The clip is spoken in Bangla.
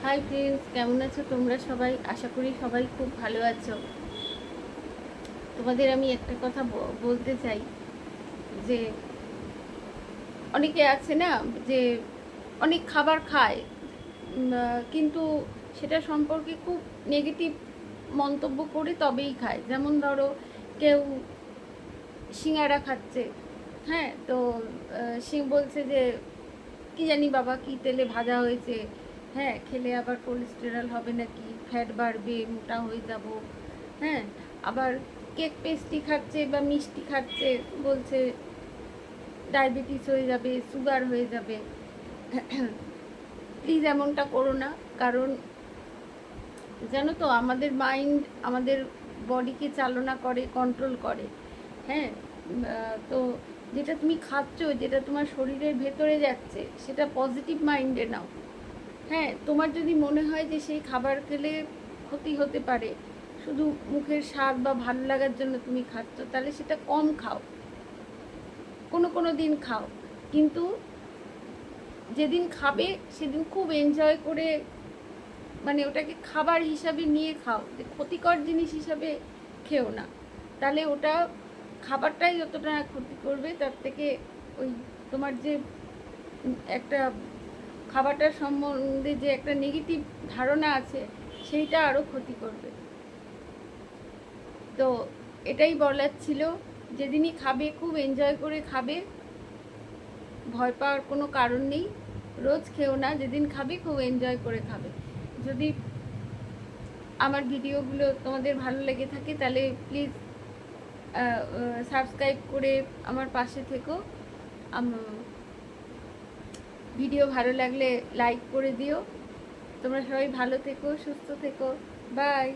হাই ফ্রেন্ডস, কেমন আছো তোমরা সবাই? আশা করি সবাই খুব ভালো আছো। তোমাদের আমি একটা কথা বলতে চাই যে অনেকে আছে না, যে অনেক খাবার খায়, কিন্তু সেটা সম্পর্কে খুব নেগেটিভ মন্তব্য করে তবেই খায়। যেমন ধরো, কেউ সিঙ্গারা খাচ্ছে, হ্যাঁ, তো সে বলছে যে কি জানি বাবা, কি তেলে ভাজা হয়েছে, হ্যাঁ, খেলে আবার কোলেস্টেরল হবে নাকি, ফ্যাট বাড়বে, মোটা হয়ে যাব, হ্যাঁ। আবার কেক পেস্ট্রি খাচ্ছে বা মিষ্টি খাচ্ছে, বলছে ডায়াবেটিস হয়ে যাবে, সুগার হয়ে যাবে। প্লিজ এমনটা করো না। কারণ জানো তো, আমাদের মাইন্ড আমাদের বডিকে চালনা করে, কন্ট্রোল করে, হ্যাঁ। তো যেটা তুমি খাচ্ছ, যেটা তোমার শরীরের ভেতরে যাচ্ছে, সেটা পজিটিভ মাইন্ডে নাও। হ্যাঁ, তোমার যদি মনে হয় যে সেই খাবার খেলে ক্ষতি হতে পারে, শুধু মুখের স্বাদ বা ভালো লাগার জন্য তুমি খাচ্ছ, তাহলে সেটা কম খাও, কোনো কোনো দিন খাও। কিন্তু যেদিন খাবে সেদিন খুব এনজয় করে, মানে ওটাকে খাবার হিসাবে নিয়ে খাও, যে ক্ষতিকর জিনিস হিসাবে খেও না। তাহলে ওটা খাবারটাই যতটা না ক্ষতি করবে, তার থেকে ওই তোমার যে একটা খাবারটার সম্বন্ধে যে একটা নেগেটিভ ধারণা আছে, সেইটা আরও ক্ষতি করবে। তো এটাই বলার ছিল, যেদিনই খাবে খুব এনজয় করে খাবে, ভয় পাওয়ার কোনো কারণ নেই। রোজ খেও না, যেদিন খাবে খুব এনজয় করে খাবে। যদি আমার ভিডিওগুলো তোমাদের ভালো লেগে থাকে, তাহলে প্লিজ সাবস্ক্রাইব করে আমার পাশে থেকো। ভিডিও ভালো লাগলে লাইক করে দিও। তোমরা সবাই ভালো থেকো, সুস্থ থেকো। বাই।